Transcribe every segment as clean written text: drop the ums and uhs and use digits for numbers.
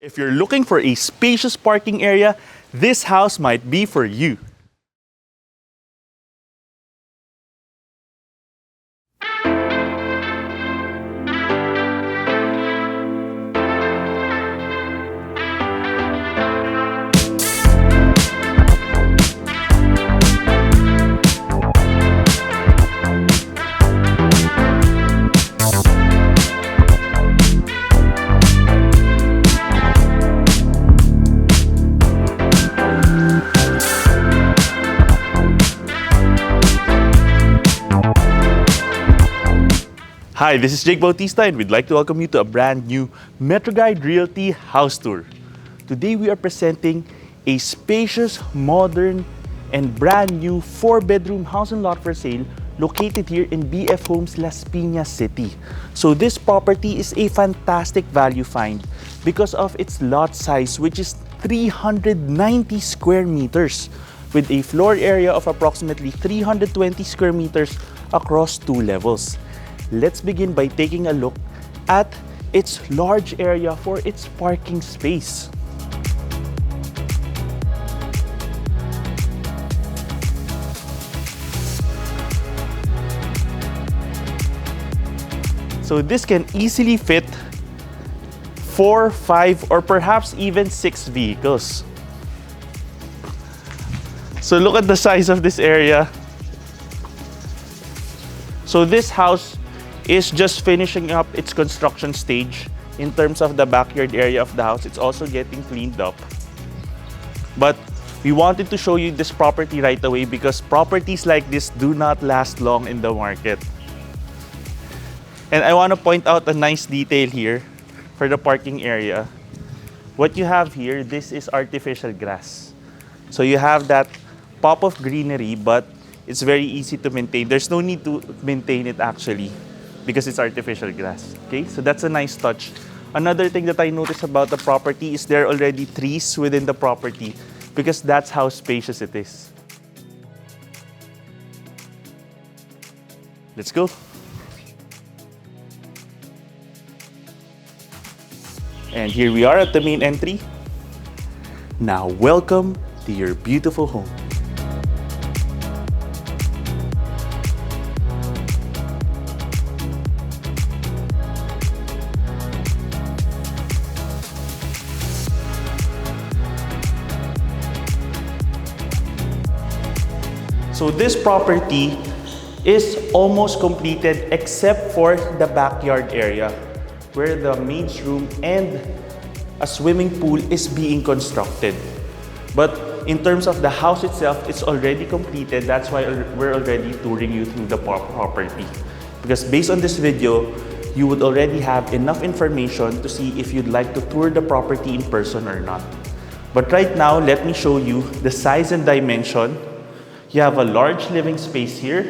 If you're looking for a spacious parking area, this house might be for you. Hi, this is Jake Bautista and we'd like to welcome you to a brand new MetroGuide Realty house tour. Today we are presenting a spacious, modern, and brand new 4-bedroom house and lot for sale located here in BF Homes, Las Pinas City. So this property is a fantastic value find because of its lot size, which is 390 square meters with a floor area of approximately 320 square meters across 2 levels. Let's begin by taking a look at its large area for its parking space. So this can easily fit 4, 5, or perhaps even 6 vehicles. So look at the size of this area. So this house is just finishing up its construction stage. In terms of the backyard area of the house, it's also getting cleaned up. But we wanted to show you this property right away because properties like this do not last long in the market. And I want to point out a nice detail here for the parking area. What you have here, this is artificial grass. So you have that pop of greenery, but it's very easy to maintain. There's no need to maintain it actually, because it's artificial grass. Okay, so that's a nice touch. Another thing that I noticed about the property is there are already trees within the property because that's how spacious it is. Let's go. And here we are at the main entry. Now welcome to your beautiful home. So this property is almost completed except for the backyard area where the maid's room and a swimming pool is being constructed. But in terms of the house itself, it's already completed. That's why we're already touring you through the property. Because based on this video, you would already have enough information to see if you'd like to tour the property in person or not. But right now, let me show you the size and dimension. You have a large living space here.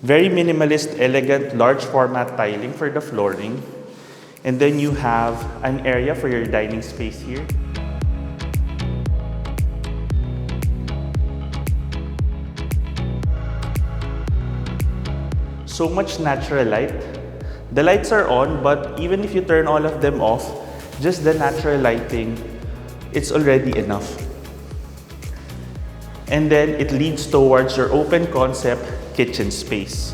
Very minimalist, elegant, large format tiling for the flooring. And then you have an area for your dining space here. So much natural light. The lights are on, but even if you turn all of them off, just the natural lighting, it's already enough. And then it leads towards your open concept kitchen space.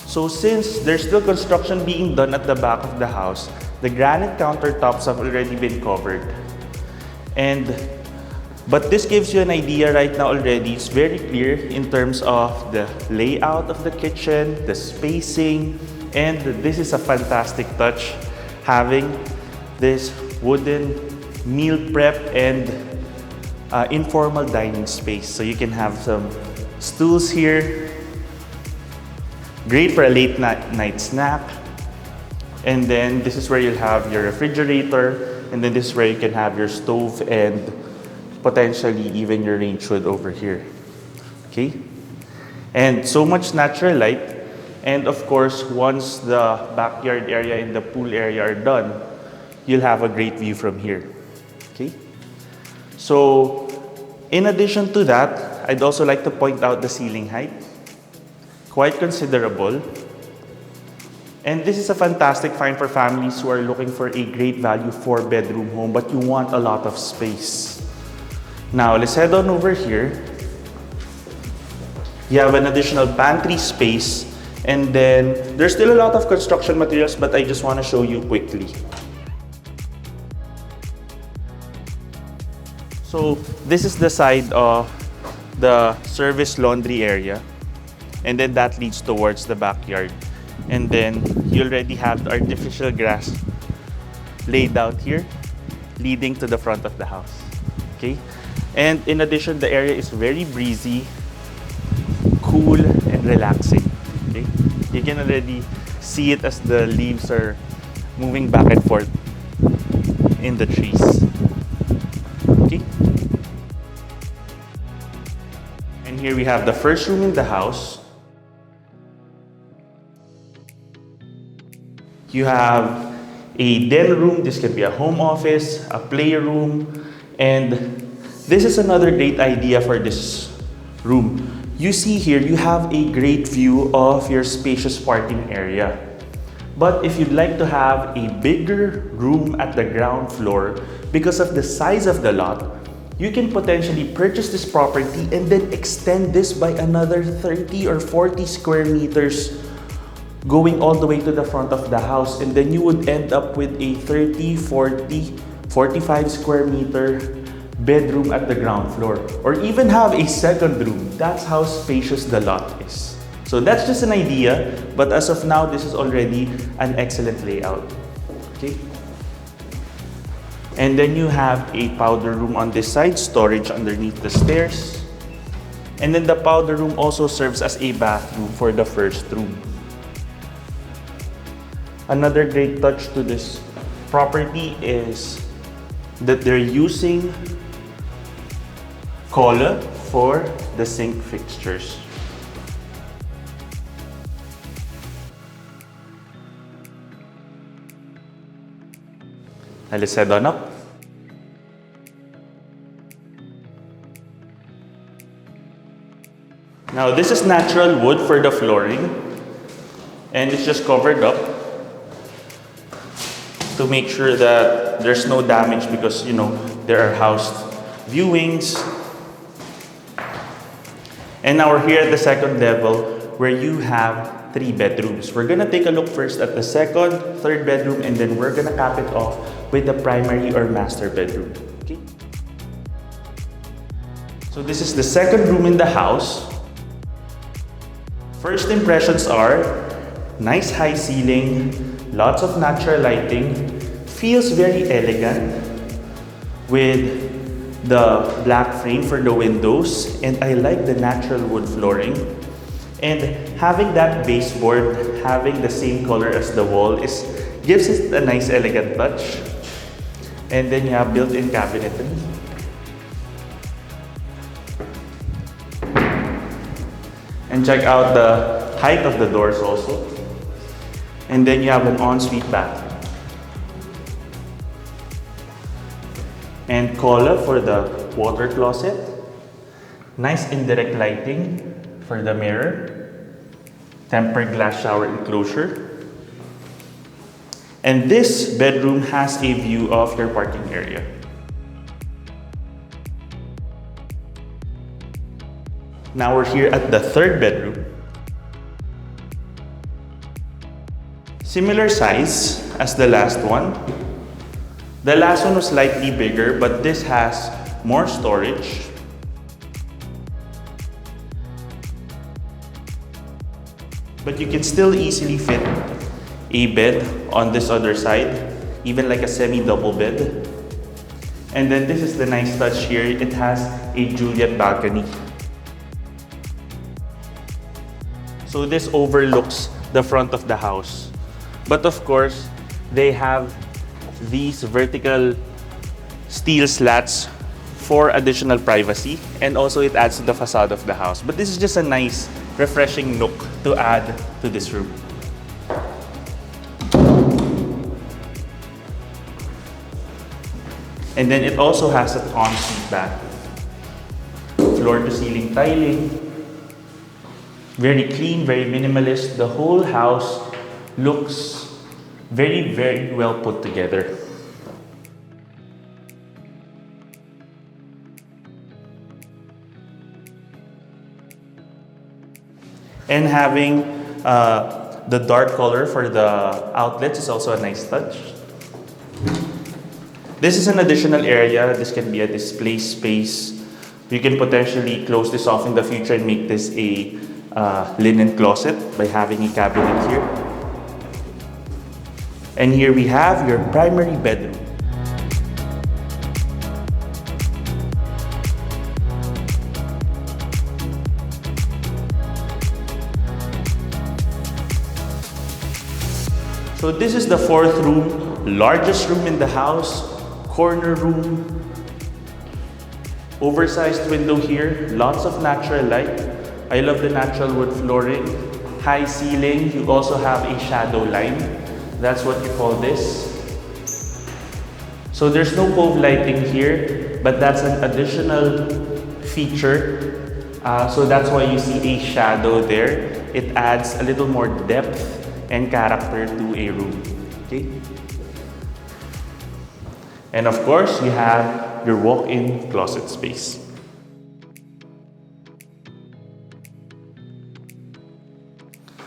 So since there's still construction being done at the back of the house, the granite countertops have already been covered. But this gives you an idea right now already. It's very clear in terms of the layout of the kitchen, the spacing, and this is a fantastic touch, having this wooden meal prep and informal dining space. So you can have some stools here, great for a late night snack. And then this is where you'll have your refrigerator, and then this is where you can have your stove and potentially even your range hood over here. Okay? And so much natural light. And of course, once the backyard area and the pool area are done, you'll have a great view from here. Okay? So, in addition to that, I'd also like to point out the ceiling height. quite considerable. And this is a fantastic find for families who are looking for a great value 4-bedroom home, but you want a lot of space. Now, let's head on over here. You have an additional pantry space, and then there's still a lot of construction materials, but I just want to show you quickly. So this is the side of the service laundry area, and then that leads towards the backyard. And then you already have the artificial grass laid out here, leading to the front of the house. Okay? And in addition, the area is very breezy, cool, and relaxing. Okay? You can already see it as the leaves are moving back and forth in the trees. Okay? And here we have the first room in the house. You have a den room. This can be a home office, a playroom, and this is another great idea for this room. You see here, you have a great view of your spacious parking area. But if you'd like to have a bigger room at the ground floor, because of the size of the lot, you can potentially purchase this property and then extend this by another 30 or 40 square meters, going all the way to the front of the house, and then you would end up with a 30, 40, 45 square meter bedroom at the ground floor, or even have a second room. That's how spacious the lot is. So that's just an idea, but as of now, this is already an excellent layout. Okay? And then you have a powder room on this side, storage underneath the stairs. And then the powder room also serves as a bathroom for the first room. Another great touch to this property is that they're using cola for the sink fixtures. Now let's head on up. Now this is natural wood for the flooring, and it's just covered up to make sure that there's no damage, because there are housed viewings. And now we're here at the second level where you have 3 bedrooms. We're gonna take a look first at the second, third bedroom, and then we're gonna cap it off with the primary or master bedroom. Okay? So this is the second room in the house. First impressions are nice high ceiling, lots of natural lighting, feels very elegant with the black frame for the windows, and I like the natural wood flooring. And having that baseboard, having the same color as the wall, gives it a nice elegant touch. And then you have built-in cabinetry. And check out the height of the doors also. And then you have an ensuite bathroom. And cola for the water closet. Nice indirect lighting for the mirror. Tempered glass shower enclosure. And this bedroom has a view of your parking area. Now we're here at the third bedroom. Similar size as the last one. The last one was slightly bigger, but this has more storage. But you can still easily fit a bed on this other side, even like a semi-double bed. And then this is the nice touch here. It has a Juliet balcony. So this overlooks the front of the house. But of course, they have these vertical steel slats for additional privacy, and also it adds to the facade of the house. But this is just a nice, refreshing nook to add to this room. And then it also has an ensuite bathroom. Floor to ceiling tiling, Very clean, very minimalist. The whole house looks very, very well put together. And having the dark color for the outlets is also a nice touch. This is an additional area. This can be a display space. You can potentially close this off in the future and make this a linen closet by having a cabinet here. And here we have your primary bedroom. So this is the fourth room, largest room in the house, corner room, oversized window here, lots of natural light. I love the natural wood flooring, high ceiling. You also have a shadow line. That's what you call this. So there's no cove lighting here, but that's an additional feature. So that's why you see a shadow there. It adds a little more depth and character to a room. Okay? And of course, you have your walk-in closet space.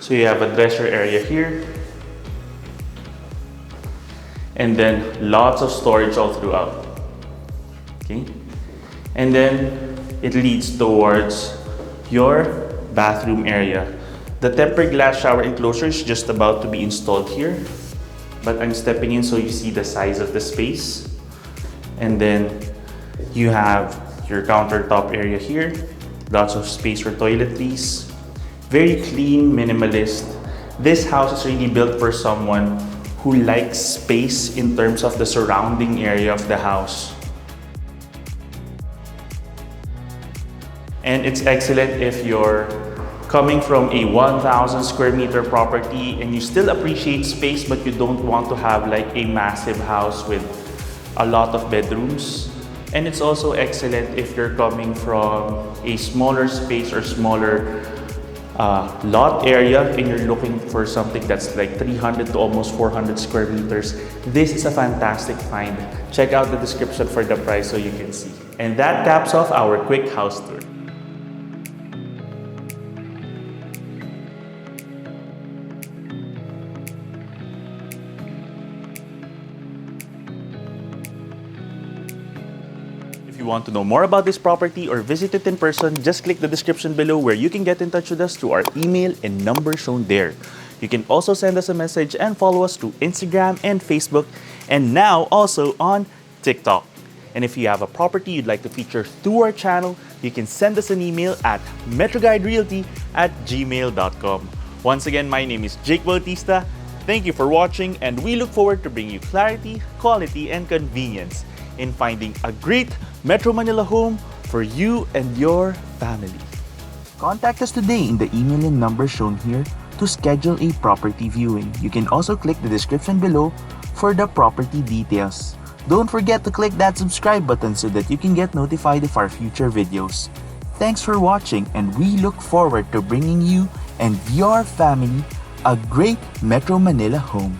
So you have a dresser area here. And then lots of storage all throughout. Okay? And then it leads towards your bathroom area. The tempered glass shower enclosure is just about to be installed here, but I'm stepping in so you see the size of the space. And then you have your countertop area here, lots of space for toiletries, very clean, minimalist. This house is really built for someone who likes space in terms of the surrounding area of the house. And it's excellent if you're coming from a 1,000 square meter property and you still appreciate space but you don't want to have like a massive house with a lot of bedrooms. And it's also excellent if you're coming from a smaller space or smaller lot area and you're looking for something that's like 300 to almost 400 square meters. This is a fantastic find. Check out the description for the price so you can see. And that caps off our quick house tour. If you want to know more about this property or visit it in person, just click the description below where you can get in touch with us through our email and number shown there. You can also send us a message and follow us through Instagram and Facebook, and now also on TikTok. And if you have a property you'd like to feature through our channel, you can send us an email at metroguiderealty@gmail.com. Once again, my name is Jake Bautista. Thank you for watching, and we look forward to bringing you clarity, quality, and convenience in finding a great Metro Manila home for you and your family. Contact us today in the email and number shown here to schedule a property viewing. You can also click the description below for the property details. Don't forget to click that subscribe button so that you can get notified of our future videos. Thanks for watching, and we look forward to bringing you and your family a great Metro Manila home.